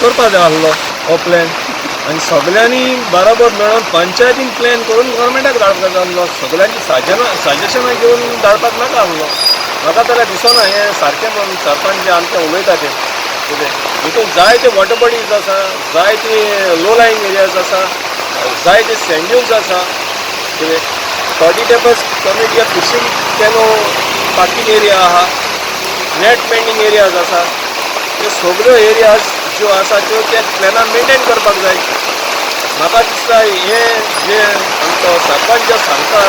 करपा जाय आसलो हो प्लॅन आनी सगळ्यांनी बरोबर मेळून पंचायतीन प्लॅन करून गव्हर्मेंटाक धाडपाक जाय आसलो सगळ्यांची सजेशनां घेवन धाडपाक नाका आसलो म्हाका जाल्यार दिसना हें सारकें म्हणून सरपंच जे आमचे उलयता ते कितें हितून जायते वॉटर बॉडीज आसा जायते लो लायंग एरियाज आसा जायते सँड ड्यून्स आसा कितें toddy tapers community fishing canoe parking area आहा नेट मेंडिंग एरियाज आसा त्यो सगळ्यो एरियाज ज्यो आसा त्यो त्या प्लॅनान मेंटेन करपाक जाय म्हाका दिसता हें जे आमचो सरपंच जे सांगता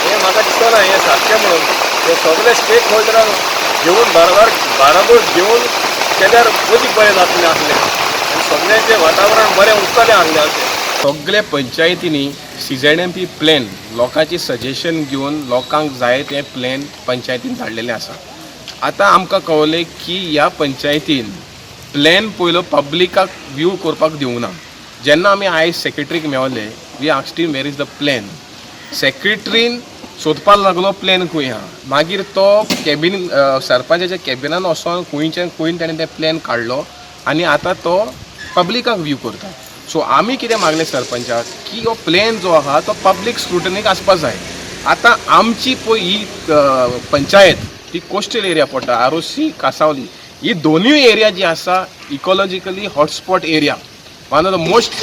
हें म्हाका दिसना हें सारकें म्हणून ते सगळे स्टेक होल्डरांक घेवन बरोबर घेवन केल्यार मदीं बरें जातलें आसलें आनी सगळ्यांचें वातावरण बरें उरतलें आसलें अशें सगळे पंचायतींनी CZMP प्लॅन लोकांची सजेशन घेवन लोकांक जाय तें प्लॅन पंचायतीन धाडलेलें आसा आतां आमकां कळलें की ह्या पंचायतीन प्लॅन पयलो पब्लिकाक व्यू करपाक दिवंक ना जेन्ना आमी आयज सेक्रेटरीक मेवले we asked him where is the plan सेक्रेटरीन सोदपाक लागलो प्लॅन खंय आहा मागीर तो कॅबिन सरपंचाच्या कॅबिनान वचोन खंय ताणें तें प्लॅन काडलो आनी आतां तो पब्लिकाक व्यू करता सो आमी कितें मागलें सरपंचाक की हो प्लॅन जो आहा तो पब्लीक स्क्रुटनीक आसपाक जाय आतां आमची पळय ही पंचायत ती कोस्टल एरिया पडटा ROC कांसावली ही दोनूय एरिया जी आसा ecologically hotspot area one of the most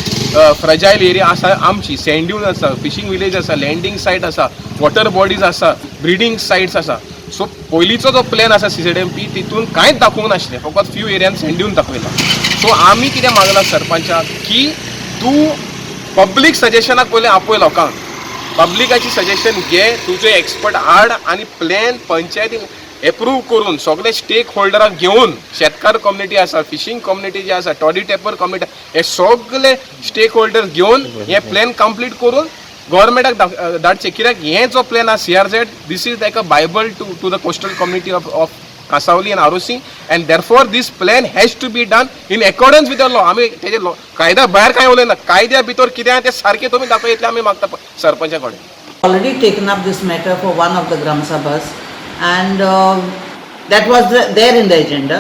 fragile area आसा आमची सँड ड्यून आसा फिशींग विलेज आसा लँडींग सायट आसा वॉटर बॉडीज आसा ब्रिडींग सायट्स आसा सो पयलींचो जो प्लॅन आसा CZMP तितून कांयच दाखोवंक नाशिल्लें फकत फ्यू एरियान सँड ड्यून दाखयला सो आमी कितें मागलां सरपंचाक की तूं पब्लीक सजेशनाक पयलें आपय लोकांक पब्लिकाची सजेशन घे तुजे एक्सपर्ट हाड आनी प्लॅन पंचायतीन एप्रूव करून सगळे स्टेक होल्डराक घेवन शेतकार कम्युनिटी आसा फिशींग कम्युनिटी जी आसा टॉडी टेपर कम्युनिटी हे सगळे स्टेक होल्डर घेवन हे प्लॅन कंप्लीट करून गव्हर्मेंटाक धाडचे कित्याक हे जो प्लॅन आसा CRZ this is like a Bible to the coastal community of Cansaulim and ROC and therefore this plan has to be done in accordance with the law आमी तेजे कायद्या भायर कांय उलयना कायद्या भितर कितें आहा तें सारकें तुमी दाखयतले आमी मागता सरपंचा कडेन already taken up this matter for one of the Gram Sabhas and that was there in the agenda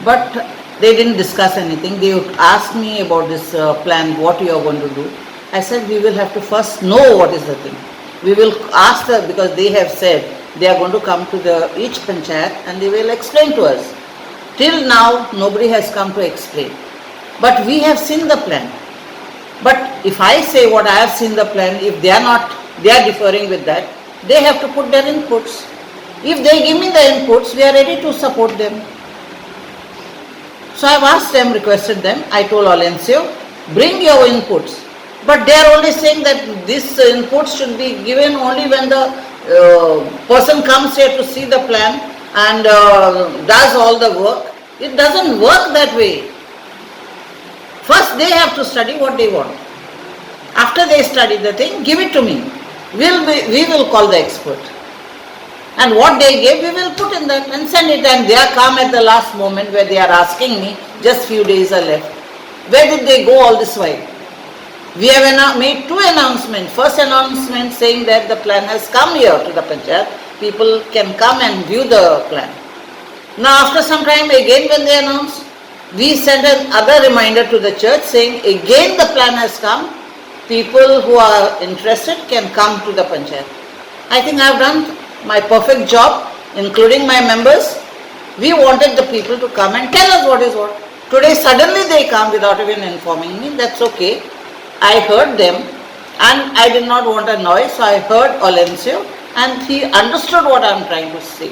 but they didn't discuss anything. They asked me about this plan, what you are going to do. I said we will have to first know what is the thing. We will ask them because they have said they are going to come to each Panchayat and they will explain to us. Till now nobody has come to explain but we have seen the plan. But if I say what I have seen the plan, if they are differing with that, they have to put their inputs. If they give me the inputs, we are ready to support them. So I have asked them, requested them, I told Olencio, bring your inputs. But they are only saying that this inputs should be given only when the person comes here to see the plan and does all the work. It doesn't work that way. First they have to study what they want. After they study the thing, give it to me. We will call the expert. And what they gave, we will put in that and send it. And they are come at the last moment where they are asking me, just few days are left. Where did they go all this while? We have made two announcements. First announcement saying that the plan has come here to the Panchayat. People can come and view the plan. Now after some time again when they announced, we sent another reminder to the church saying again the plan has come. People who are interested can come to the Panchayat. I think I have done my perfect job, including my members. We wanted the people to come and tell us what is what. Today suddenly they come without even informing me. That's okay. I heard them and I did not want a noise, so I heard Olencio and he understood what I am trying to say.